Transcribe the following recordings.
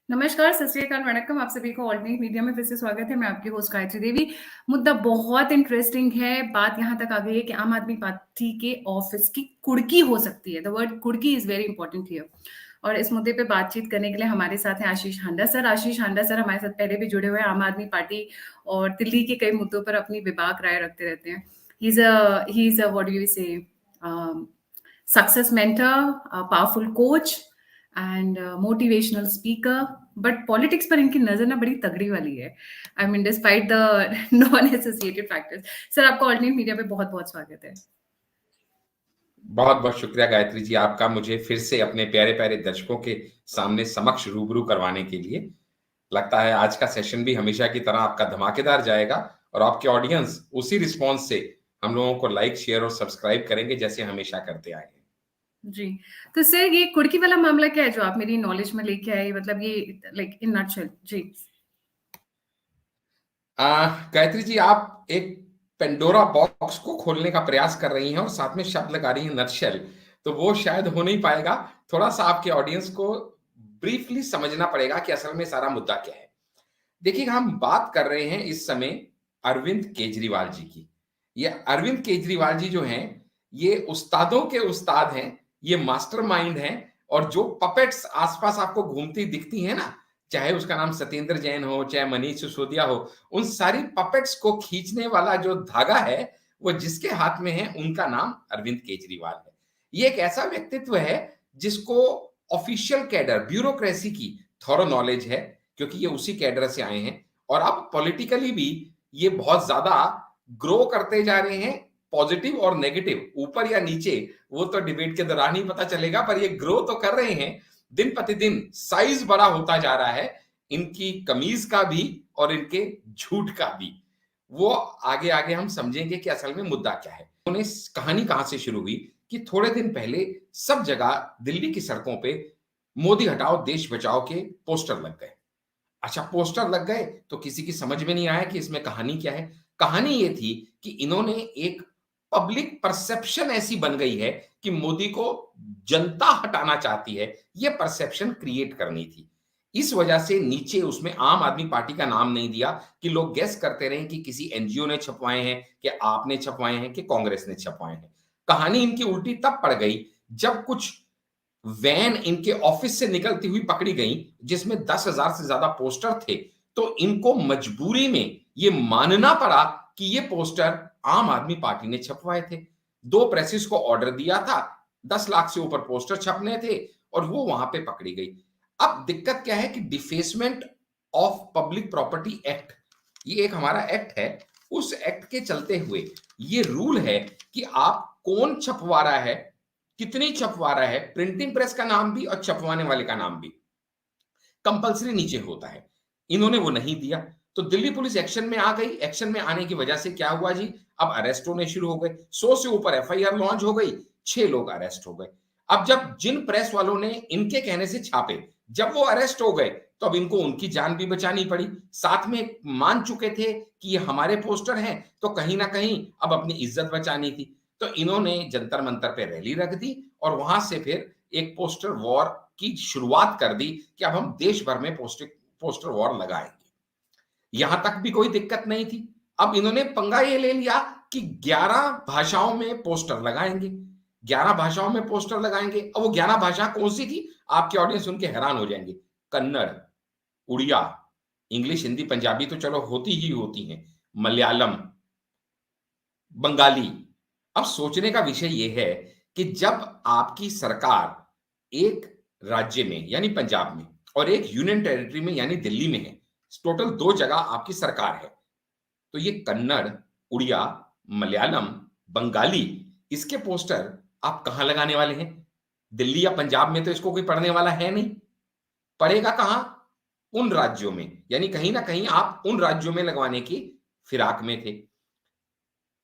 नमस्कार, सत श्री अकाल, वणक्कम। आप सभी को ऑल्टरनेट मीडिया में फिर से स्वागत है। मैं आपकी होस्ट गायत्री देवी। मुद्दा बहुत इंटरेस्टिंग है। बात यहाँ तक आ गई है कि आम आदमी पार्टी के ऑफिस की कुर्की हो सकती है। द वर्ड कुर्की इज वेरी इंपॉर्टेंट हियर। और इस मुद्दे पे बातचीत करने के लिए हमारे साथ हैं आशीष हांडा सर। आशीष हांडा सर हमारे साथ पहले भी जुड़े हुए हैं। आम आदमी पार्टी और दिल्ली के कई मुद्दों पर अपनी विभाग राय रखते रहते हैं। He is a what do you say success mentor, powerful coach and motivational speaker. But politics पर इनकी नजर ना बड़ी तगड़ी वाली है। I mean despite the non associated factors. Sir, आपका ऑल्टरनेट मीडिया पे बहुत बहुत स्वागत है। बहुत बहुत शुक्रिया गायत्री जी आपका, मुझे फिर से अपने प्यारे प्यारे दर्शकों के सामने समक्ष रूबरू करवाने के लिए। लगता है आज का सेशन भी हमेशा की तरह आपका धमाकेदार जाएगा और आपके ऑडियंस उसी रिस्पॉन्स से हम लोगों को लाइक, शेयर और सब्सक्राइब करेंगे जैसे हमेशा करते आए हैं। जी, तो सर ये कुर्की वाला मामला क्या है जो आप मेरी नॉलेज में लेके आए? मतलब ये लाइक इन नटशेल। जी गायत्री जी, आप एक पेंडोरा बॉक्स को खोलने का प्रयास कर रही हैं और साथ में शब्द लगा रही हैं नटशेल, तो वो शायद हो नहीं पाएगा। थोड़ा सा आपके ऑडियंस को ब्रीफली समझना पड़ेगा कि असल में सारा मुद्दा क्या है। देखिए, हम बात कर रहे हैं इस समय अरविंद केजरीवाल जी की। ये अरविंद केजरीवाल जी जो हैं, ये उस्तादों के उस्ताद हैं, ये मास्टरमाइंड हैं। और जो पपेट्स आसपास आपको घूमती दिखती हैं ना, चाहे उसका नाम सत्येंद्र जैन हो, चाहे मनीष सिसोदिया हो, उन सारी पपेट्स को खींचने वाला जो धागा है, वो जिसके हाथ में है, उनका नाम अरविंद केजरीवाल है। ये एक ऐसा व्यक्तित्व है जिसको ऑफिशियल कैडर, ब्यूरोक्रेसी की थॉरो नॉलेज है, क्योंकि ये उसी कैडर से आए हैं। और अब पॉलिटिकली भी ये बहुत ज्यादा ग्रो करते जा रहे हैं। पॉजिटिव और नेगेटिव, ऊपर या नीचे, वो तो डिबेट के दौरान ही पता चलेगा, पर ये ग्रो तो कर रहे हैं। दिन प्रतिदिन साइज बड़ा होता जा रहा है, इनकी कमीज का भी और इनके झूठ का भी। वो आगे आगे हम समझेंगे कि असल में मुद्दा क्या है। उन्हें कहानी कहां से शुरू हुई कि थोड़े दिन पहले सब जगह दिल्ली की सड़कों पे मोदी हटाओ देश बचाओ के पोस्टर लग गए। अच्छा, पोस्टर लग गए तो किसी की समझ में नहीं आया कि इसमें कहानी क्या है। कहानी ये थी कि इन्होंने एक पब्लिक परसेप्शन ऐसी बन गई है कि मोदी को जनता हटाना चाहती है, ये परसेप्शन क्रिएट करनी थी। इस वजह से नीचे उसमें आम आदमी पार्टी का नाम नहीं दिया कि लोग गेस करते रहे कि किसी एनजीओ ने छपवाए हैं, कि आपने छपवाए हैं, कि कांग्रेस ने छपवाए हैं। कहानी इनकी उल्टी तब पड़ गई जब कुछ वैन इनके ऑफिस से निकलती हुई पकड़ी गई, जिसमें 10,000 से ज्यादा पोस्टर थे। तो इनको मजबूरी में ये मानना पड़ा कि ये पोस्टर आम आदमी पार्टी ने छपवाए थे। दो प्रेसेस को ऑर्डर दिया था, 10 लाख से ऊपर पोस्टर छपने थे, और वो वहां पे पकड़ी गई। अब दिक्कत क्या है कि defacement of public property act, ये एक हमारा एक्ट है। उस एक्ट के चलते हुए ये रूल है कि आप कौन छपवा रहा है, कितनी छपवा रहा है, प्रिंटिंग प्रेस का नाम भी और छपवाने वाले का नाम भी कंपलसरी नीचे होता है। इन्होंने वो नहीं दिया, तो दिल्ली पुलिस एक्शन में आ गई। एक्शन में आने की वजह से क्या हुआ जी, अब अरेस्ट होने शुरू हो गए। 100 से ऊपर एफआईआर लॉन्च हो गई, 6 लोग अरेस्ट हो गए। अब जब जिन प्रेस वालों ने इनके कहने से छापे, जब वो अरेस्ट हो गए, तो अब इनको उनकी जान भी बचानी पड़ी। साथ में मान चुके थे कि ये हमारे पोस्टर हैं, तो कहीं ना कहीं अब अपनी इज्जत बचानी थी। तो इन्होंने जंतर मंतर पे रैली रख दी और वहां से फिर एक पोस्टर वॉर की शुरुआत कर दी कि अब हम देश भर में पोस्टर वॉर लगाएंगे। यहां तक भी कोई दिक्कत नहीं थी। अब इन्होंने पंगा ये ले लिया कि 11 भाषाओं में पोस्टर लगाएंगे। 11 भाषाओं में पोस्टर लगाएंगे। अब वो 11 भाषा कौन सी थी, आपके ऑडियंस सुन के हैरान हो जाएंगे। कन्नड़, उड़िया, इंग्लिश, हिंदी, पंजाबी तो चलो होती ही होती हैं, मलयालम, बंगाली। अब सोचने का विषय यह है कि जब आपकी सरकार एक राज्य में यानी पंजाब में और एक यूनियन टेरिटरी में यानी दिल्ली में है, टोटल 2 जगह आपकी सरकार है, तो ये कन्नड़, उड़िया, मलयालम, बंगाली, इसके पोस्टर आप कहां लगाने वाले हैं? दिल्ली या पंजाब में तो इसको कोई पढ़ने वाला है नहीं। पढ़ेगा कहां? उन राज्यों में, यानी कहीं ना कहीं आप उन राज्यों में लगवाने की फिराक में थे।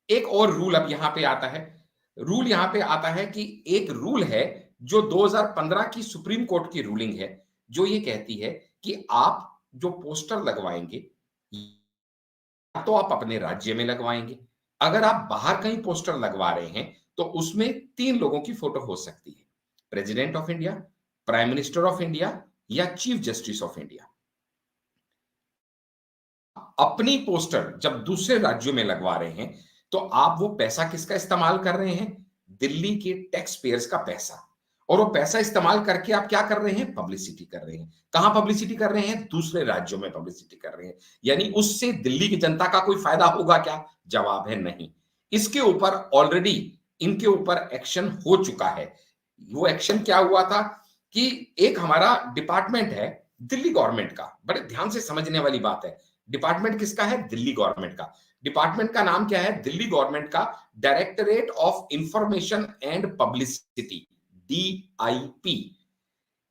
एक और रूल अब यहां पे आता है। रूल यहां पे आता है कि एक रूल है जो 2015 की सुप्रीम कोर्ट की रूलिंग है, जो ये कहती है कि आप जो पोस्टर लगवाएंगे, या तो आप अपने राज्य में लगवाएंगे। अगर आप बाहर कहीं पोस्टर लगवा रहे हैं, तो उसमें 3 लोगों की फोटो हो सकती है: president of India, prime minister of India, या चीफ जस्टिस ऑफ इंडिया, अपनी पोस्टर जब दूसरे राज्यों में लगवा रहे हैं तो आप वो पैसा किसका इस्तेमाल कर रहे हैं? दिल्ली के टैक्स पेयर्स का पैसा। और वो पैसा इस्तेमाल करके आप क्या कर रहे हैं? पब्लिसिटी कर रहे हैं। कहां पब्लिसिटी कर रहे हैं? दूसरे राज्यों में पब्लिसिटी कर रहे हैं। यानी उससे दिल्ली की जनता का कोई फायदा होगा क्या? जवाब है नहीं। इसके ऊपर ऑलरेडी इनके ऊपर एक्शन हो चुका है। वो एक्शन क्या हुआ था कि एक हमारा डिपार्टमेंट है दिल्ली गवर्नमेंट का, बड़े ध्यान से समझने वाली बात है। डिपार्टमेंट किसका है? दिल्ली गवर्नमेंट का। डिपार्टमेंट का नाम क्या है? दिल्ली गवर्नमेंट का directorate of information and publicity, DIP।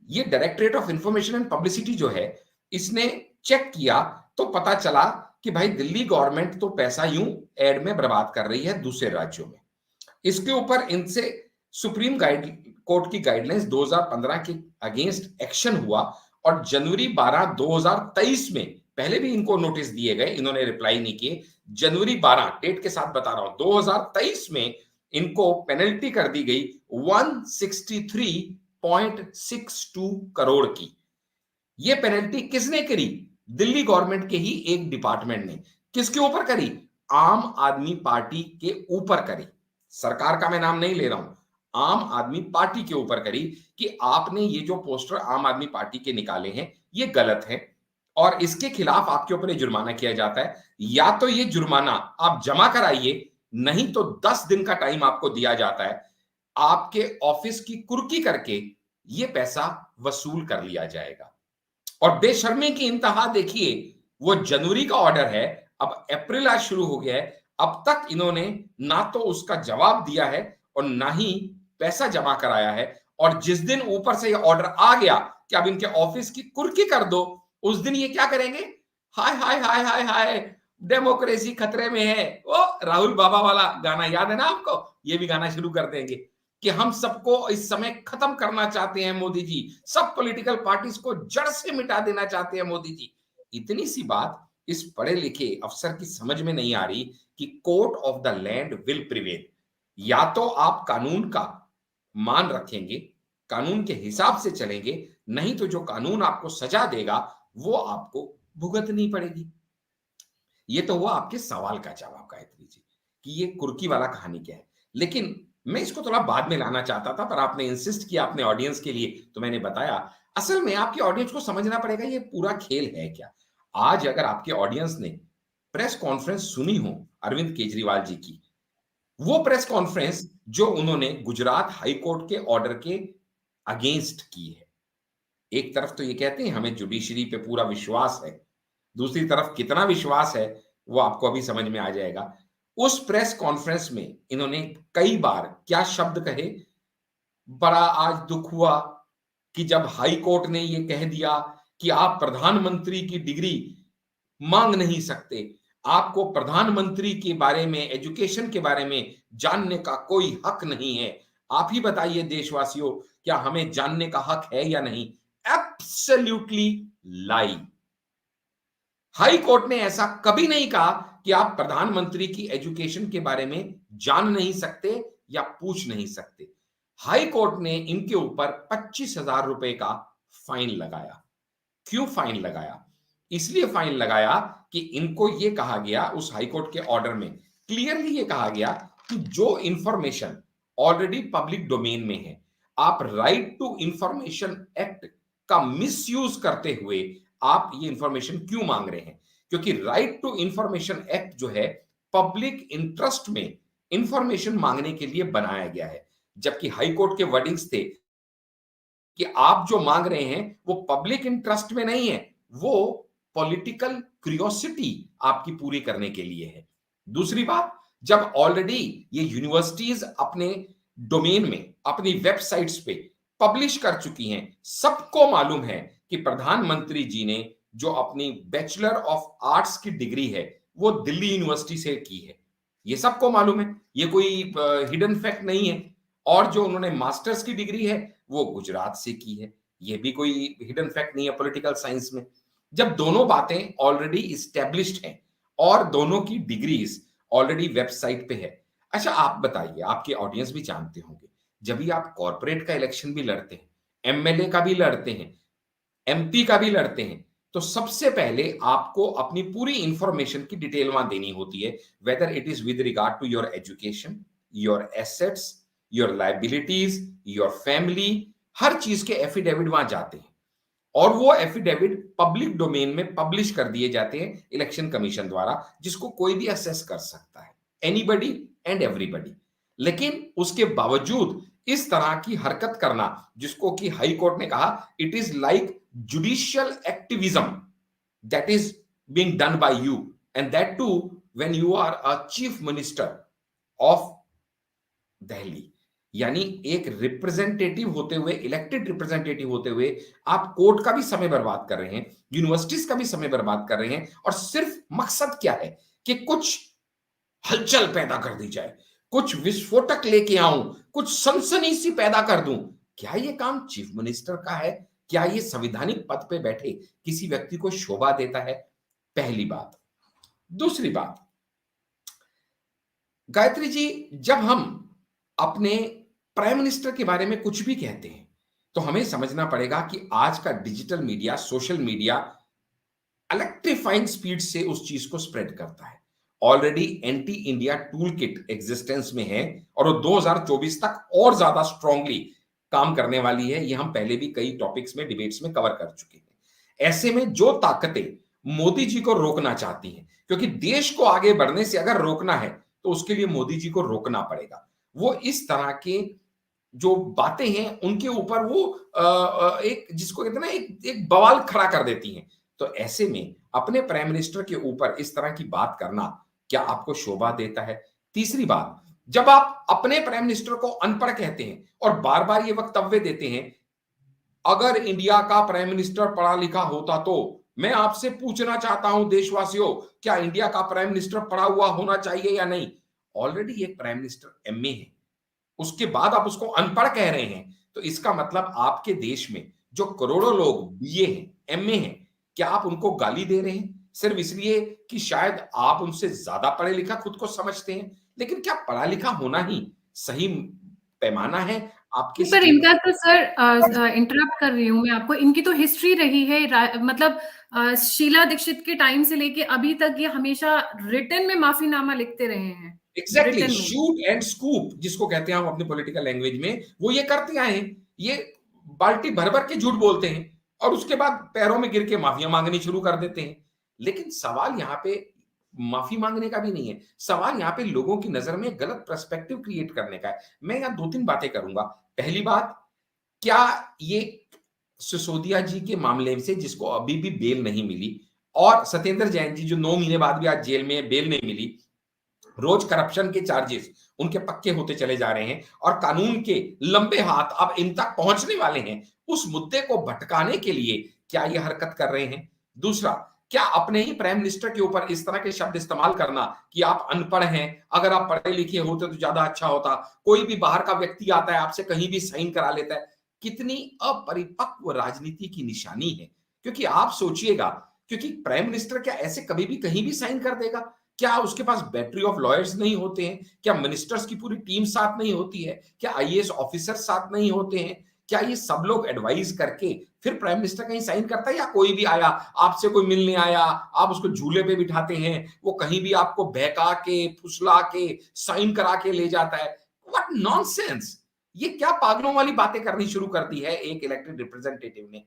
ये directorate of information and publicity जो है, इसने चेक किया तो पता चला कि भाई दिल्ली गवर्नमेंट तो पैसा यूं एड में बर्बाद कर रही है दूसरे राज्यों में। इसके ऊपर इनसे सुप्रीम कोर्ट की गाइडलाइंस 2015 के अगेंस्ट एक्शन हुआ और जनवरी 12 2023 में, पहले भी इनको नोटिस दिए गए, इन्होंने रिप्लाई नहीं किए। जनवरी 12 डेट के साथ बता रहा हूं 2023 में इनको पेनल्टी कर दी गई 163.62 करोड़ की। ये पेनल्टी किसने करी? दिल्ली गवर्नमेंट के ही एक डिपार्टमेंट ने। किसके ऊपर करी? आम आदमी पार्टी के ऊपर करी। सरकार का मैं नाम नहीं ले रहा हूं, आम आदमी पार्टी के ऊपर करी कि आपने ये जो पोस्टर आम आदमी पार्टी के निकाले हैं ये गलत है और इसके खिलाफ आपके ऊपर जुर्माना किया जाता है। या तो ये जुर्माना आप जमा कराइए, नहीं तो 10 दिन का टाइम आपको दिया जाता है, आपके ऑफिस की कुर्की करके ये पैसा वसूल कर लिया जाएगा। और बेशर्मी की इंतहा देखिए, वो जनवरी का ऑर्डर है, अब अप्रैल आज शुरू हो गया है, अब तक इन्होंने ना तो उसका जवाब दिया है और ना ही पैसा जमा कराया है। और जिस दिन ऊपर से ये ऑर्डर आ गया कि अब इनके ऑफिस की कुर्की कर दो, उस दिन ये क्या करेंगे? हाय हाय हाय हाय हाय, डेमोक्रेसी खतरे में है। वो राहुल बाबा वाला गाना याद है ना आपको? ये भी गाना शुरू कर देंगे कि हम सबको इस समय खत्म करना चाहते हैं मोदी जी, सब पॉलिटिकल पार्टीज को जड़ से मिटा देना चाहते हैं मोदी जी। इतनी सी बात इस पढ़े लिखे अफसर की समझ में नहीं आ रही कि court of the land will prevail. या तो आप कानून का मान रखेंगे, कानून के हिसाब से चलेंगे, नहीं तो जो कानून आपको सजा देगा वो आपको भुगतनी पड़ेगी। ये तो हुआ आपके सवाल का जवाब गायत्री जी कि ये कुर्की वाला कहानी क्या है। लेकिन मैं इसको थोड़ा बाद में लाना चाहता था, पर आपने इंसिस्ट किया अपने ऑडियंस के लिए, तो मैंने बताया। असल में आपके ऑडियंस को समझना पड़ेगा ये पूरा खेल है क्या। आज अगर आपके ऑडियंस ने प्रेस कॉन्फ्रेंस सुनी हो अरविंद केजरीवाल जी की, वो प्रेस कॉन्फ्रेंस जो उन्होंने गुजरात हाई कोर्ट के ऑर्डर के अगेंस्ट की है। एक तरफ तो ये कहते हैं हमें जुडिशरी पे पूरा विश्वास है, दूसरी तरफ कितना विश्वास है वो आपको अभी समझ में आ जाएगा। उस प्रेस कॉन्फ्रेंस में इन्होंने कई बार क्या शब्द कहे, बड़ा आज दुख हुआ कि जब हाई कोर्ट ने ये कह दिया कि आप प्रधानमंत्री की डिग्री मांग नहीं सकते, आपको प्रधानमंत्री के बारे में, एजुकेशन के बारे में जानने का कोई हक नहीं है। आप ही बताइए देशवासियों, क्या हमें जानने का हक है या नहीं? एब्सोल्युटली लाई। हाई कोर्ट ने ऐसा कभी नहीं कहा कि आप प्रधानमंत्री की एजुकेशन के बारे में जान नहीं सकते या पूछ नहीं सकते। हाई कोर्ट ने इनके ऊपर 25,000 रुपए का फाइन लगाया। क्यों फाइन लगाया? इसलिए फाइन लगाया कि इनको यह कहा गया, उस हाई कोर्ट के ऑर्डर में क्लियरली यह कहा गया कि जो इंफॉर्मेशन ऑलरेडी पब्लिक डोमेन में है, आप राइट टू इंफॉर्मेशन एक्ट का मिसयूज करते हुए आप ये इंफॉर्मेशन क्यों मांग रहे हैं? क्योंकि राइट टू इंफॉर्मेशन एक्ट जो है पब्लिक इंटरेस्ट में इंफॉर्मेशन मांगने के लिए बनाया गया है। जबकि हाई कोर्ट के वर्डिंग्स थे कि आप जो मांग रहे हैं वो पब्लिक इंटरेस्ट में नहीं है, वो पॉलिटिकल क्यूरियोसिटी आपकी पूरी करने के लिए है। दूसरी बात, जब ऑलरेडी ये यूनिवर्सिटीज अपने डोमेन में, अपनी वेबसाइट्स पे पब्लिश कर चुकी हैं, सबको मालूम है कि प्रधानमंत्री जी ने जो अपनी बैचलर ऑफ आर्ट्स की डिग्री है वो दिल्ली यूनिवर्सिटी से की है, ये सबको मालूम है, ये कोई हिडन फैक्ट नहीं है। और जो उन्होंने मास्टर्स की डिग्री है वो गुजरात से की है, ये भी कोई हिडन फैक्ट नहीं है पॉलिटिकल साइंस में। जब दोनों बातें ऑलरेडी इस्टेब्लिश्ड हैं और दोनों की डिग्रीज ऑलरेडी वेबसाइट पे है। अच्छा आप बताइए, आपके ऑडियंस भी जानते होंगे, जब भी आप कॉर्पोरेट का इलेक्शन भी लड़ते हैं, एमएलए का भी लड़ते हैं, एमपी का भी लड़ते हैं, तो सबसे पहले आपको अपनी पूरी इंफॉर्मेशन की डिटेल वहां देनी होती है, whether it is with regard to your education, your assets, your liabilities, your family, हर चीज के एफिडेविट वहां जाते हैं और वो एफिडेविट पब्लिक डोमेन में पब्लिश कर दिए जाते हैं इलेक्शन कमीशन द्वारा, जिसको कोई भी असेस कर सकता है, एनीबडी एंड एवरीबडी। लेकिन उसके बावजूद इस तरह की हरकत करना, जिसको कि हाई कोर्ट ने कहा it is like judicial activism that is being done by you, and that too when you are a chief minister of Delhi. यानी एक रिप्रेजेंटेटिव होते हुए, इलेक्टेड रिप्रेजेंटेटिव होते हुए आप कोर्ट का भी समय बर्बाद कर रहे हैं, यूनिवर्सिटीज का भी समय बर्बाद कर रहे हैं, और सिर्फ मकसद क्या है कि कुछ हलचल पैदा कर दी जाए, कुछ विस्फोटक लेके आऊं, कुछ सनसनी सी पैदा कर दूं। क्या ये काम चीफ मिनिस्टर का है? क्या ये संवैधानिक पद पे बैठे किसी व्यक्ति को शोभा देता है? पहली बात। दूसरी बात, गायत्री जी, जब हम अपने प्राइम मिनिस्टर के बारे में कुछ भी कहते हैं तो हमें समझना पड़ेगा कि आज का digital media, social media electrifying speed से उस चीज को स्प्रेड करता है। Already anti India tool kit existence में है और वो 2024 तक और ज्यादा स्ट्रांगली काम करने वाली है। ये हम पहले भी कई टॉपिक्स में, डिबेट्स में कवर कर चुके हैं। ऐसे में जो ताकतें मोदी जी को रोकना चाहती हैं, क्योंकि देश को आगे बढ़ने से अगर रोकना है तो उसके लिए मोदी जी को रोकना पड़ेगा, वो इस तरह के जो बातें हैं उनके ऊपर वो एक, जिसको कहते हैं ना, एक बवाल खड़ा कर देती हैं। तो ऐसे में अपने प्राइम मिनिस्टर के ऊपर इस तरह की बात करना क्या आपको शोभा देता है? तीसरी बात, जब आप अपने प्राइम मिनिस्टर को अनपढ़ कहते हैं और बार बार ये वक्तव्य देते हैं, अगर इंडिया का प्राइम मिनिस्टर पढ़ा लिखा होता तो, मैं आपसे पूछना चाहता हूं देशवासियों, क्या इंडिया का प्राइम मिनिस्टर पढ़ा हुआ होना चाहिए या नहीं? ऑलरेडी एक प्राइम मिनिस्टर एमए है, उसके बाद आप उसको अनपढ़ कह रहे हैं, तो इसका मतलब आपके देश में जो करोड़ों लोग बीए हैं, एमए हैं, क्या आप उनको गाली दे रहे हैं सिर्फ इसलिए कि शायद आप उनसे ज्यादा पढ़े लिखा खुद को समझते हैं? लेकिन क्या पढ़ा लिखा होना ही सही पैमाना है आपके पर स्टेट? इनका तो सर, इंटरप्ट कर रही हूँ मैं आपको, इनकी तो हिस्ट्री रही है, मतलब शीला दीक्षित के टाइम से लेके अभी तक ये हमेशा रिटन में माफीनामा लिखते रहे हैं। एग्जैक्टली, रिटन में। शूट एंड स्कूप जिसको कहते हैं हम अपने पॉलिटिकल लैंग्वेज में, वो ये करते आए हैं। ये बाल्टी भर भर के झूठ बोलते हैं और उसके बाद पैरों में गिर के माफिया मांगनी शुरू कर देते हैं। लेकिन सवाल यहाँ पे माफी मांगने का भी नहीं है, सवाल यहाँ पे लोगों की नजर में गलत पर्सपेक्टिव क्रिएट करने का है। मैं यहाँ दो तीन बातें करूंगा। पहली बात, क्या ये सिसोदिया जी के मामले से, जिसको अभी भी बेल नहीं मिली, और सत्येंद्र जैन जी जो 9 महीने बाद भी आज जेल में, बेल नहीं मिली, रोज करप्शन के चार्जेस उनके पक्के होते चले जा रहे हैं और कानून के लंबे हाथ अब इन तक पहुंचने वाले हैं, उस मुद्दे को भटकाने के लिए क्या ये हरकत कर रहे हैं? दूसरा, क्या अपने ही प्राइम मिनिस्टर के ऊपर इस तरह के शब्द इस्तेमाल करना कि आप अनपढ़ हैं, अगर आप पढ़े लिखे होते तो ज्यादा अच्छा होता, कोई भी बाहर का व्यक्ति आता है आपसे कहीं भी साइन करा लेता है, कितनी अपरिपक्व राजनीति की निशानी है। क्योंकि आप सोचिएगा, क्योंकि प्राइम मिनिस्टर क्या ऐसे कभी भी कहीं भी साइन कर देगा? क्या उसके पास बैटरी ऑफ लॉयर्स नहीं होते हैं? क्या मिनिस्टर्स की पूरी टीम साथ नहीं होती है? क्या आईएएस ऑफिसर साथ नहीं होते हैं? क्या ये सब लोग एडवाइस करके फिर प्राइम मिनिस्टर कहीं साइन करता है? या कोई भी आया, आपसे कोई मिलने आया, आप उसको झूले पे बिठाते हैं, वो कहीं भी आपको बहका के, फुसला के, साइन करा के ले जाता है? What nonsense! ये क्या पागलों वाली बातें करनी शुरू कर दी है एक इलेक्टेड रिप्रेजेंटेटिव ने।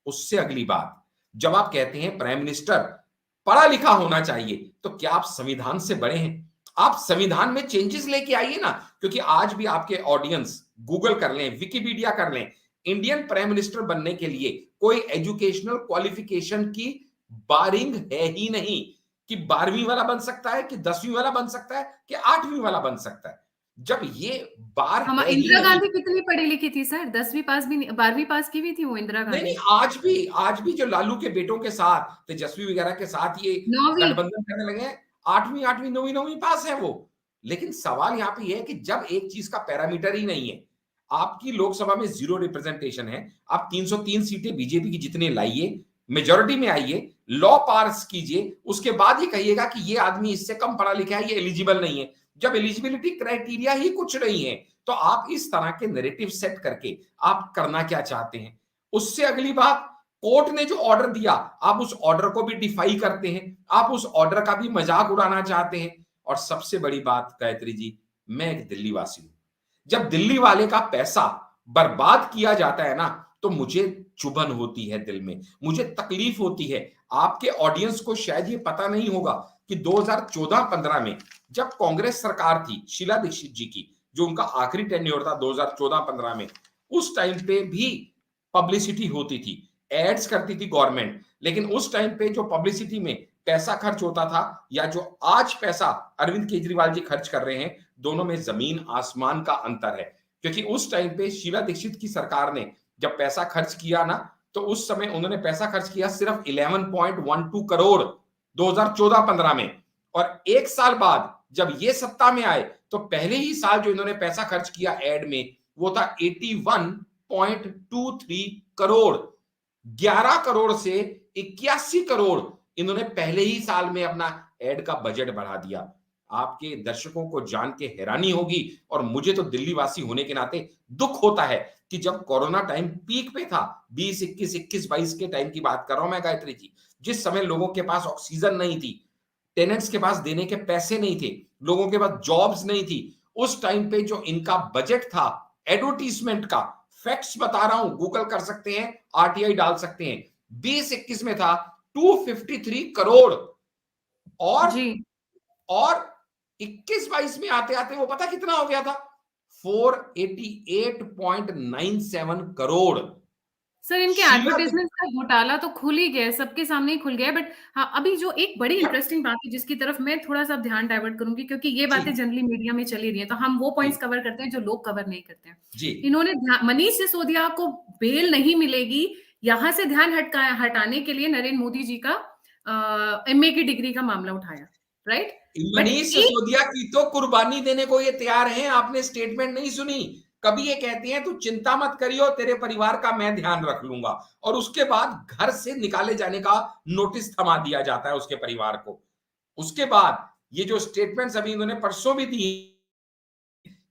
उससे अगली बात, जब आप कहते हैं प्राइम मिनिस्टर पढ़ा लिखा होना चाहिए, तो क्या आप संविधान से बड़े हैं? आप संविधान में चेंजेस लेके आइए ना, क्योंकि आज भी आपके ऑडियंस गूगल कर लें, विकिपीडिया कर लें, इंडियन प्राइम मिनिस्टर बनने के लिए कोई एजुकेशनल क्वालिफिकेशन की बारिंग है ही नहीं कि 12वीं वाला बन सकता है, कि 10वीं वाला बन सकता है, कि 8वीं वाला बन सकता है। जब ये बार हम है ही इंदिरा नहीं। गांधी कितनी पढ़ी लिखी थी सर? 10वीं पास भी नहीं, 12वीं पास की भी थी वो इंदिरा नहीं नहीं, गांधी। आज भी जो लालू के बेटों के साथ, तेजस्वी वगैरह के साथ ये 9वीं। गठबंधन करने लगे हैं, 8वीं 8वीं 9वीं 9वीं पास है वो। लेकिन सवाल यहाँ पे ये है कि जब एक चीज का पैरामीटर ही नहीं है, आपकी लोकसभा में 0 रिप्रेजेंटेशन है, आप 303 सीटें बीजेपी की जितने लाइए, मेजोरिटी में आइए, लॉ पास कीजिए, उसके बाद ही कहिएगा कि ये आदमी इससे कम पढ़ा लिखा है, ये एलिजिबल नहीं है। जब एलिजिबिलिटी क्राइटेरिया ही कुछ नहीं है, तो आप इस तरह के नैरेटिव सेट करके आप करना क्या चाहते हैं? उससे अगली बात, कोर्ट ने जो ऑर्डर दिया, आप उस ऑर्डर को भी डिफाई करते हैं, आप उस ऑर्डर का भी मजाक उड़ाना चाहते हैं। और सबसे बड़ी बात गायत्री जी, मैं एक दिल्ली वासी हूं। जब दिल्ली वाले का पैसा बर्बाद किया जाता है ना, तो मुझे चुभन होती है दिल में, मुझे तकलीफ होती है। आपके ऑडियंस को शायद ये पता नहीं होगा कि 2014-15 में जब कांग्रेस सरकार थी शीला दीक्षित जी की, जो उनका आखिरी टेन्योर था 2014-15 में, उस टाइम पे भी पब्लिसिटी होती थी, एड्स करती थी गवर्नमेंट। लेकिन उस टाइम पे जो पब्लिसिटी में पैसा खर्च होता था, या जो आज पैसा अरविंद केजरीवाल जी खर्च कर रहे हैं, दोनों में जमीन आसमान का अंतर है। क्योंकि उस टाइम पे शीला दीक्षित की सरकार ने जब पैसा खर्च किया ना, तो उस समय उन्होंने पैसा खर्च किया सिर्फ 11.12 करोड़ 2014-15 में। और एक साल बाद जब ये सत्ता में आए, तो पहले ही साल जो इन्होंने पैसा खर्च किया एड में, वो था 81.23 करोड़। 11 करोड़ से 81 करोड़ इन्होंने पहले ही साल में अपना एड का बजट बढ़ा दिया। आपके दर्शकों को जान के हैरानी होगी, और मुझे तो दिल्ली वासी होने के नाते दुख होता है कि जब कोरोना टाइम पीक पे था, 20, 21, 22 के टाइम की बात कर रहा हूं मैं गायत्री जी, जिस समय लोगों के पास ऑक्सीजन नहीं थी, टेनेंट्स के पास देने के पैसे नहीं थे, लोगों के पास जॉब्स नहीं थी, उस टाइम पे जो इनका बजट था एडवर्टीजमेंट का, फैक्ट्स बता रहा हूं, गूगल कर सकते हैं, आरटीआई डाल सकते हैं, 20-21 में था 253 करोड़। और जी। और 21-22 में आते आते वो पता कितना हो गया था, 488.97 करोड़। सर, इनके शीला एडवर्टाइजमेंट्स का घोटाला तो खुल ही गया है, सबके सामने ही खुल गया है। बट हाँ, अभी जो एक बड़ी बट इंटरेस्टिंग बात है जिसकी तरफ मैं थोड़ा सा ध्यान डाइवर्ट करूंगी, क्योंकि ये जी बातें जनरली मीडिया में चली रही हैं, तो हम वो जी पॉइंट्स कवर करते हैं जो लोग कवर नहीं करते हैं। जी इन्होंने मनीष सिसोदिया को बेल नहीं मिलेगी, यहां से ध्यान हटाने के लिए नरेंद्र मोदी जी का एमए की डिग्री का मामला उठाया, राइट? बट मनीष सिसोदिया की तो कुर्बानी देने को ये तैयार हैं। आपने स्टेटमेंट नहीं सुनी, कभी ये कहती हैं तू चिंता मत करियो, तेरे परिवार का मैं ध्यान रख लूंगा, और उसके बाद घर से निकाले जाने का नोटिस थमा दिया जाता है उसके परिवार को। उसके बाद ये जो स्टेटमेंट्स अभी इन्होंने परसों भी दी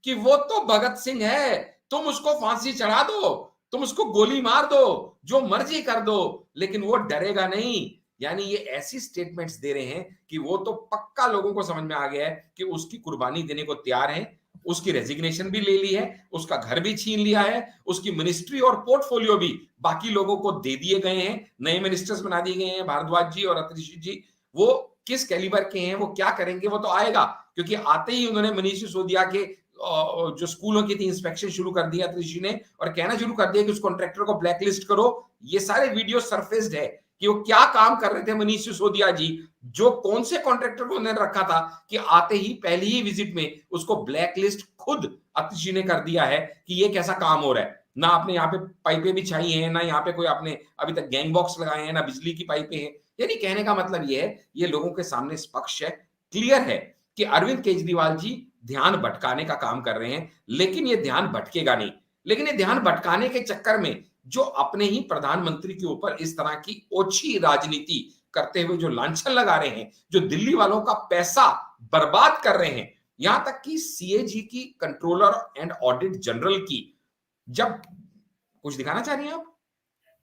कि वो तो भगत सिंह है, तुम उसको फांसी चढ़ा दो, तुम उसको गोली मार दो, जो मर्जी कर दो, लेकिन वो डरेगा नहीं। यानी ये ऐसी स्टेटमेंट्स दे रहे हैं कि वो तो पक्का लोगों को समझ में आ गया है कि उसकी कुर्बानी देने को तैयार है। उसकी रेजिग्नेशन भी ले ली है, उसका घर भी छीन लिया है, उसकी मिनिस्ट्री और पोर्टफोलियो भी बाकी लोगों को दे दिए गए हैं, नए मिनिस्टर्स बना दिए गए हैं, भारद्वाज जी और अतिशी जी। वो किस कैलिबर के हैं, वो क्या करेंगे, वो तो आएगा। क्योंकि आते ही उन्होंने मनीष सिसोदिया के जो स्कूलों की थी इंस्पेक्शन शुरू कर दिया ऋषि ने, और कहना शुरू कर दिया कि उस कॉन्ट्रैक्टर को ब्लैकलिस्ट करो। ये सारे वीडियो सरफेस्ड है कि वो क्या काम कर रहे थे मनीष सिसोदिया जी, जो कौन से कॉन्ट्रैक्टर को उन्होंने रखा था कि आते ही पहली ही विजिट में उसको ब्लैकलिस्ट खुद अतिशी ने कर दिया है कि ये कैसा काम हो रहा है। ना आपने यहाँ पे पाइपें बिछाई हैं, ना यहाँ पे कोई आपने अभी तक गैंग बॉक्स लगाए हैं, ना बिजली की पाइपें हैं। यानी कहने का मतलब ये है, ये लोगों के सामने स्पष्ट है, क्लियर है कि अरविंद केजरीवाल जी ध्यान भटकाने का काम कर रहे हैं। लेकिन ये ध्यान भटकेगा नहीं। लेकिन ये ध्यान भटकाने के चक्कर में जो अपने ही प्रधानमंत्री के ऊपर इस तरह की ओछी राजनीति करते हुए जो लांछन लगा रहे हैं, जो दिल्ली वालों का पैसा बर्बाद कर रहे हैं, यहां तक कि सीएजी की, कंट्रोलर एंड ऑडिट जनरल की, जब कुछ दिखाना चाह रही हैं आप?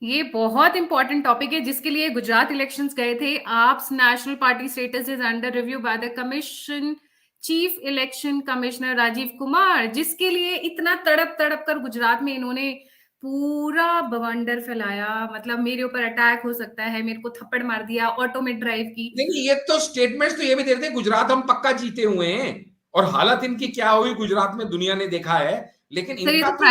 ये बहुत इंपॉर्टेंट टॉपिक है जिसके लिए गुजरात इलेक्शंस गए थे। AAP national party status is under review by the commission, chief election commissioner Rajiv Kumar, जिसके लिए इतना तड़प तड़प कर गुजरात में इन्होंने पूरा बवंडर फैलाया। मतलब मेरे ऊपर अटैक हो सकता है, मेरे को थप्पड़ मार दिया, ऑटो में ड्राइव की। नहीं, ये तो स्टेटमेंट्स तो ये भी दे रहे थे गुजरात हम पक्का जीते हुए हैं, और हालत इनकी क्या हुई गुजरात में दुनिया ने देखा है। लेकिन सर, ये इनका तो तो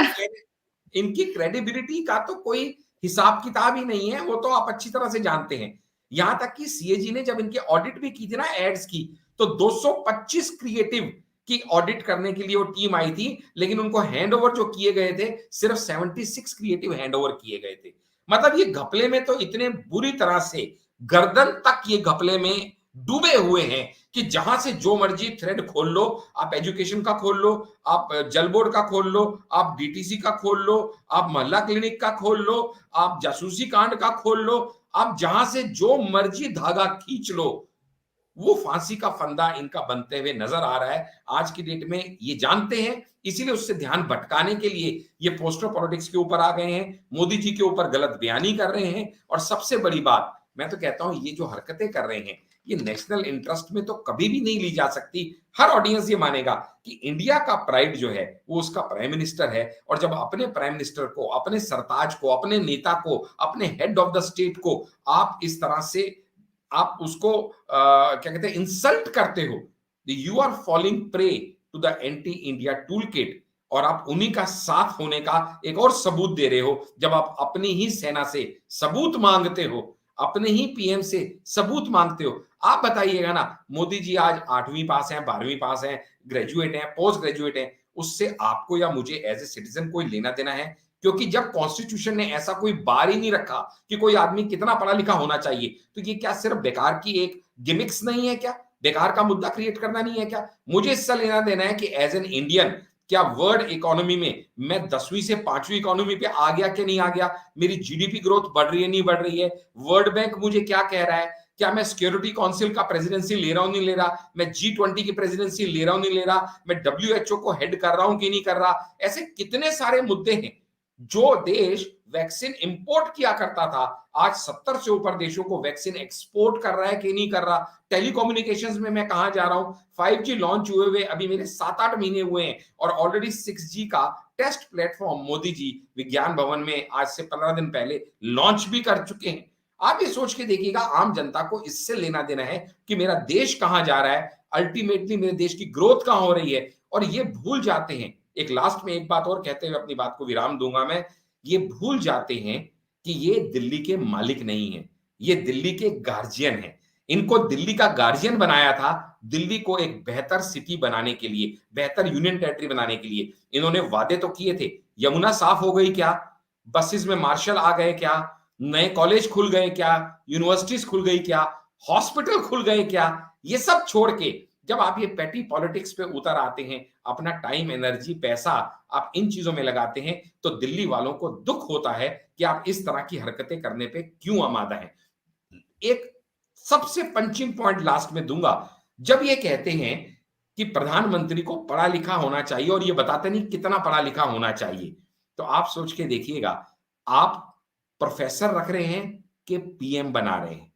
इनकी क्रेडिबिलिटी का तो कोई हिसाब किताब ही नहीं है, वो तो आप अच्छी तरह से जानते हैं। यहां तक कि सीएजी ने जब इनकी ऑडिट भी की थी ना एड्स की, तो 225 क्रिएटिव की ऑडिट करने के लिए वो टीम आई थी, लेकिन उनको हैंडओवर जो किए गए थे, सिर्फ 76 क्रिएटिव हैंडओवर किए गए थे। मतलब ये घपले में तो इतने बुरी तरह से गर्दन तक ये घपले में डूबे हुए हैं कि जहां से जो मर्जी थ्रेड खोल लो, आप एजुकेशन का खोल लो, आप जल बोर्ड का खोल लो, आप डीटीसी का खोल लो, आप मोहल्ला क्लिनिक का खोल लो, आप जासूसी कांड का खोल लो, आप जहां से जो मर्जी धागा खींच लो, वो फांसी का फंदा इनका बनते हुए नजर आ रहा है आज की डेट में। ये जानते हैं, इसीलिए उससे ध्यान भटकाने के लिए ये पोस्टर पॉलिटिक्स के ऊपर आ गए हैं, मोदी जी के ऊपर गलत बयानी कर रहे हैं। और सबसे बड़ी बात, मैं तो कहता हूं ये जो हरकतें कर रहे हैं ये नेशनल इंटरेस्ट में तो कभी भी नहीं ली जा सकती। हर ऑडियंस ये मानेगा कि इंडिया का प्राइड जो है वो उसका प्राइम मिनिस्टर है, और जब अपने प्राइम मिनिस्टर को, अपने सरताज को, अपने नेता को, अपने हेड ऑफ द स्टेट को आप इस तरह से आप उसको क्या कहते हैं इंसल्ट करते हो, you are falling prey to the anti India tool kit. और आप उन्हीं का साथ होने का एक और सबूत दे रहे हो जब आप अपनी ही सेना से सबूत मांगते हो, अपने ही पीएम से सबूत मांगते हो। आप बताइएगा ना, मोदी जी आज 8वीं पास हैं, 12वीं पास हैं, ग्रेजुएट हैं, पोस्ट ग्रेजुएट हैं, उससे आपको या मुझे एज ए सिटीजन कोई लेना देना है? क्योंकि जब कॉन्स्टिट्यूशन ने ऐसा कोई बार ही नहीं रखा कि कोई आदमी कितना पढ़ा लिखा होना चाहिए, तो ये क्या सिर्फ बेकार की एक गिमिक्स नहीं है क्या? बेकार का मुद्दा क्रिएट करना नहीं है क्या? मुझे इससे लेना देना है कि एज एन इंडियन क्या वर्ल्ड इकोनॉमी में मैं 10वीं से 5वीं इकोनॉमी पे आ गया कि नहीं आ गया, मेरी जीडीपी ग्रोथ बढ़ रही है नहीं बढ़ रही है, वर्ल्ड बैंक मुझे क्या कह रहा है, क्या मैं सिक्योरिटी काउंसिल का प्रेसिडेंसी ले रहा हूं नहीं ले रहा, मैं G20 की प्रेसिडेंसी ले रहा हूं नहीं ले रहा, मैं WHO को हेड कर रहा हूं कि नहीं कर रहा। ऐसे कितने सारे मुद्दे हैं। जो देश वैक्सीन इंपोर्ट किया करता था आज 70 से ऊपर देशों को वैक्सीन एक्सपोर्ट कर रहा है कि नहीं कर रहा। टेलीकम्युनिकेशंस में मैं कहां जा रहा हूं, 5G लॉन्च हुए हुए अभी मेरे 7-8 महीने हुए हैं और ऑलरेडी 6G का टेस्ट प्लेटफॉर्म मोदी जी विज्ञान भवन में आज से 15 दिन पहले लॉन्च भी कर चुके हैं। आप ये सोच के देखिएगा, आम जनता को इससे लेना देना है कि मेरा देश कहां जा रहा है, अल्टीमेटली मेरे देश की ग्रोथ कहां हो रही है। और ये भूल जाते हैं, एक लास्ट में एक बात और कहते हुए अपनी बात को विराम दूंगा मैं, ये भूल जाते हैं कि ये दिल्ली के मालिक नहीं है, ये दिल्ली के गार्जियन है। इनको दिल्ली का गार्जियन बनाया था दिल्ली को एक बेहतर सिटी बनाने के लिए, बेहतर यूनियन टेरिटरी बनाने के लिए। इन्होंने वादे तो किए थे, यमुना साफ हो गई क्या, बसेस में मार्शल आ गए क्या, नए कॉलेज खुल गए क्या, यूनिवर्सिटीज खुल गई क्या, हॉस्पिटल खुल गए क्या? ये सब छोड़ के जब आप ये पेटी पॉलिटिक्स पे उतर आते हैं, अपना टाइम, एनर्जी, पैसा आप इन चीजों में लगाते हैं, तो दिल्ली वालों को दुख होता है कि आप इस तरह की हरकतें करने पे क्यों आमादा हैं। एक सबसे पंचिंग पॉइंट लास्ट में दूंगा, जब ये कहते हैं कि प्रधानमंत्री को पढ़ा लिखा होना चाहिए और ये बताते नहीं कितना पढ़ा लिखा होना चाहिए, तो आप सोच के देखिएगा, आप प्रोफेसर रख रहे हैं कि पीएम बना रहे हैं?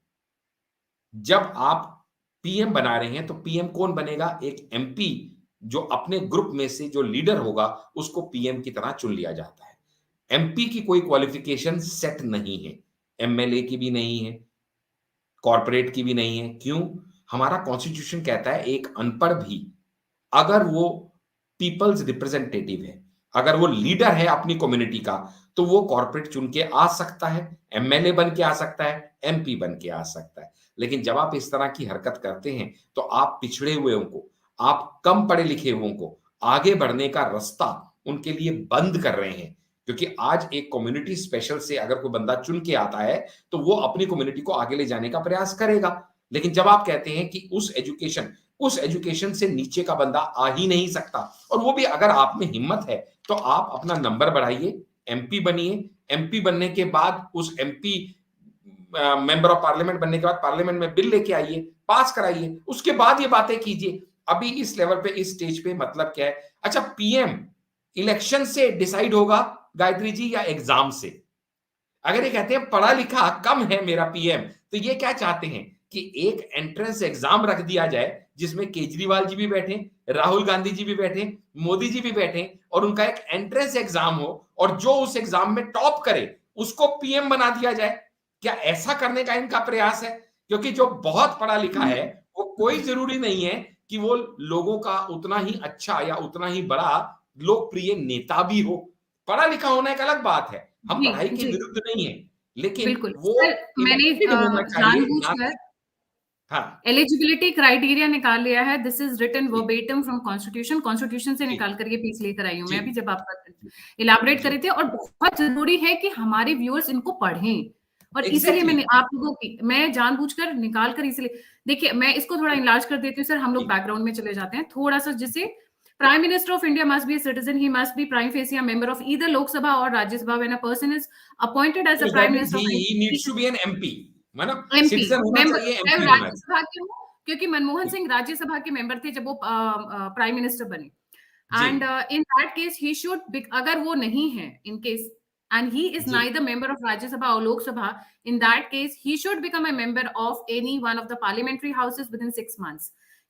जब आप पीएम बना रहे हैं तो पीएम कौन बनेगा? एक एमपी जो अपने ग्रुप में से जो लीडर होगा उसको पीएम की तरह चुन लिया जाता है। एमपी की कोई क्वालिफिकेशन सेट नहीं है, एमएलए की भी नहीं है, कॉर्पोरेट की भी नहीं है। क्यों? हमारा कॉन्स्टिट्यूशन कहता है एक अनपढ़ भी अगर वो पीपल्स रिप्रेजेंटेटिव है, अगर वो लीडर है अपनी कम्युनिटी का, तो वो कॉर्पोरेट चुन के आ सकता है, एमएलए बन के आ सकता है, एमपी बन के आ सकता है। लेकिन जब आप इस तरह की हरकत करते हैं तो आप पिछड़े हुए को, आप कम पढ़े लिखे हुए को आगे बढ़ने का रास्ता उनके लिए बंद कर रहे हैं। क्योंकि आज एक कम्युनिटी स्पेशल से अगर कोई बंदा चुन के आता है तो वो अपनी कम्युनिटी को आगे ले जाने का प्रयास करेगा। लेकिन जब आप कहते हैं कि उस एजुकेशन से नीचे का बंदा आ ही नहीं सकता, और वो भी अगर आप में हिम्मत है तो आप अपना नंबर बढ़ाइए, एमपी बनिए, एमपी बनने के बाद उस एमपी मेंबर ऑफ पार्लियामेंट बनने के बाद पार्लियामेंट में बिल लेके आइए, पास कराइए, उसके बाद ये बातें कीजिए। अभी इस लेवल पे, इस स्टेज पे मतलब क्या है? अच्छा, पीएम इलेक्शन से डिसाइड होगा गायत्री जी या एग्जाम से? अगर ये कहते हैं पढ़ा लिखा कम है मेरा पीएम, तो ये क्या चाहते हैं कि एक एंट्रेंस एग्जाम रख दिया जाए जिसमें केजरीवाल जी भी बैठे, राहुल गांधी जी भी बैठे, मोदी जी भी बैठे, और उनका एक एंट्रेंस एग्जाम हो और जो उस एग्जाम में टॉप करे उसको पीएम बना दिया जाए? क्या ऐसा करने का इनका प्रयास है? क्योंकि जो बहुत पढ़ा लिखा है वो कोई जरूरी नहीं है कि वो लोगों का उतना ही अच्छा या उतना ही बड़ा लोकप्रिय नेता भी हो। पढ़ा लिखा होना एक अलग बात है, हम जी, पढ़ाई के जी, विरुद्ध नहीं है, लेकिन बिल्कुल। वो सर, मैंने इलेक्टेड होना चाहिए ना जानबूझकर कि। हाँ एलिजिबिलिटी क्राइटेरिया निकाल लिया है। दिस इज रिटन जी वर्बेटम फ्रॉम कॉन्स्टिट्यूशन, कॉन्स्टिट्यूशन से जी निकाल कर ये पीस लेकर आई हूँ जी मैं अभी, जब आप जी इलाबरेट जी करे थे। और बहुत जरूरी है कि हमारे व्यूअर्स इनको पढ़ें, और इसीलिए एग्जैक्टली मैंने आप लोगों की, मैं जानबूझकर निकाल कर इसलिए, देखिए मैं इसको थोड़ा इलाज कर देती हूँ सर, हम लोग जी बैकग्राउंड में चले जाते हैं थोड़ा सा। जैसे prime minister of India must be a citizen, he must be prime facie a member of either Lok Sabha or Rajya Sabha when a person is appointed as a that prime means minister of ही India। Needs to be an MP, मतलब MP citizen होना member, चाहिए, चाहे वो MP होना चाहिए। राज्यसभा के हो क्योंकि मनमोहन सिंह राज्यसभा के मेंबर थे जब वो प्राइम मिनिस्टर बने, जी and in that case he should, अगर वो नहीं है in case, and he is जी neither member of Rajya Sabha or Lok Sabha, in that case he should become a member of any one of the parliamentary houses within 6 months.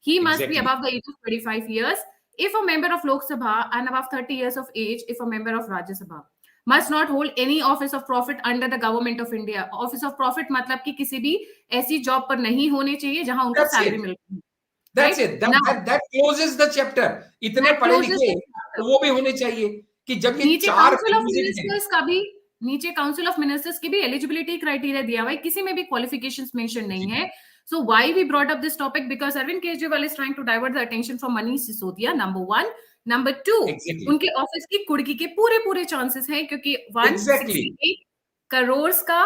He must be exactly above the age of 25 years if a member of Lok Sabha, and above 30 years of age if a member of Rajya Sabha. Must not hold any office of profit under the government of India. Office of profit मतलब कि किसी भी ऐसी job पर नहीं होने चाहिए जहां उनको दैट्स सैलरी इट मिलती है, that's right? It that closes the chapter. इतने That पढ़े closes लिखे the तो chapter. वो भी होने चाहिए कि जब ये नीचे चार काउंसिल ऑफ रिक्विजिट हैं। मिनिस्टर्स का भी, नीचे काउंसिल ऑफ मिनिस्टर्स की भी एलिजिबिलिटी क्राइटेरिया दिया हुआ है, किसी में भी क्वालिफिकेशंस मेंशन नहीं जी है. So why we brought up this topic? Because Arvind Kejriwal is trying to divert the attention from Manish Sisodia, number 1. Number 2, exactly उनके ऑफिस की कुर्की के पूरे पूरे चांसेस हैं, क्योंकि एग्जैक्टली 168 करोड़ का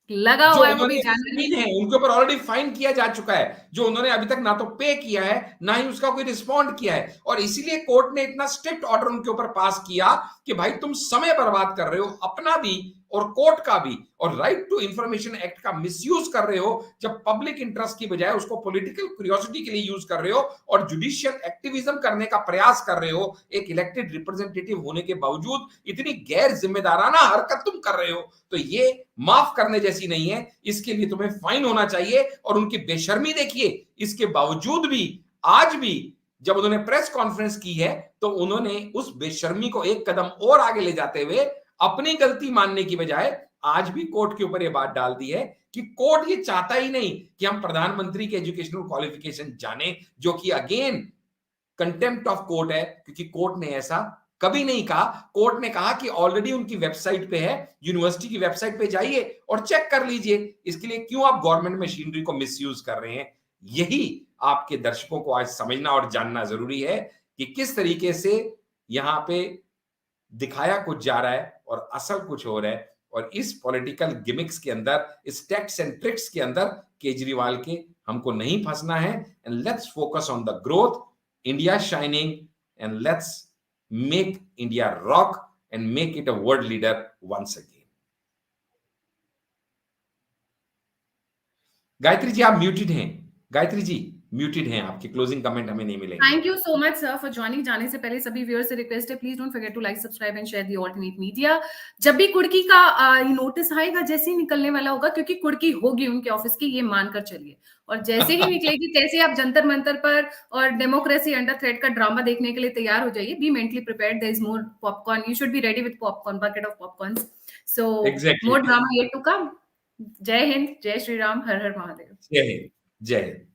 लगा जो हुआ है, वो भी उन्होंने जनवरी. फाइन है, उनके ऊपर ऑलरेडी फाइन किया जा चुका है, जो उन्होंने अभी तक ना तो पे किया है ना ही उसका कोई रिस्पॉन्ड किया है। और इसीलिए कोर्ट ने इतना स्ट्रिक्ट ऑर्डर उनके ऊपर पास किया कि भाई तुम समय बर्बाद कर रहे हो अपना भी और कोर्ट का भी, और राइट टू इंफॉर्मेशन एक्ट का मिसयूज कर रहे हो, जब पब्लिक इंटरेस्ट की बजाय उसको पॉलिटिकल क्यूरियोसिटी के लिए यूज कर रहे हो और जुडिशियल एक्टिविज्म करने का प्रयास कर रहे हो। एक इलेक्टेड रिप्रेजेंटेटिव होने के बावजूद इतनी गैर जिम्मेदाराना हरकत तुम कर रहे हो, तो ये माफ करने जैसी नहीं है। इसके लिए तुम्हें फाइन होना चाहिए। और उनकी बेशर्मी देखिए, इसके बावजूद भी आज भी जब उन्होंने प्रेस कॉन्फ्रेंस की है तो उन्होंने उस बेशर्मी को एक कदम और आगे ले जाते हुए अपनी गलती मानने की बजाय आज भी कोर्ट के ऊपर यह बात डाल दी है कि कोर्ट ये चाहता ही नहीं कि हम प्रधानमंत्री के एजुकेशनल क्वालिफिकेशन जाने, जो कि अगेन कंटेम्प्ट ऑफ कोर्ट है, क्योंकि कोर्ट ने ऐसा कभी नहीं कहा। कोर्ट ने कहा कि ऑलरेडी उनकी वेबसाइट पे है, यूनिवर्सिटी की वेबसाइट पे जाइए और चेक कर लीजिए। इसके लिए क्यों आप गवर्नमेंट मशीनरी को मिसयूज कर रहे हैं? यही आपके दर्शकों को आज समझना और जानना जरूरी है कि किस तरीके से यहां पे दिखाया कुछ जा रहा है और असल कुछ हो रहा है। और इस पॉलिटिकल गिमिक्स के अंदर, इस टैक्स एंड ट्रिक्स के अंदर केजरीवाल के हमको नहीं फंसना है। And let's focus on the growth, India shining, and let's make India rock and make it a world leader once again. Gayatri ji आप म्यूटेड हैं। गायत्री जी म्यूटेड हैं, आपके क्लोजिंग कमेंट हमें नहीं मिलेंगे। Thank you so much sir for joining. जाने से पहले सभी व्यूअर्स से रिक्वेस्ट है, please don't forget to like, subscribe and share the alternate media. जब भी कुर्की का नोटिस आएगा, जैसे ही निकलने वाला होगा, क्योंकि कुर्की होगी उनके ऑफिस की, ये मानकर चलिए, और जैसे ही निकलेगी तैसे आप जंतर मंतर पर और डेमोक्रेसी अंडर थ्रेट का ड्रामा देखने के लिए तैयार हो जाइए। Be mentally prepared, there is more popcorn, you should be ready with popcorn, bucket of popcorn. So more drama yet to come. जय हिंद, जय श्री राम, हर हर महादेव। जय हिंद, जय हिंद।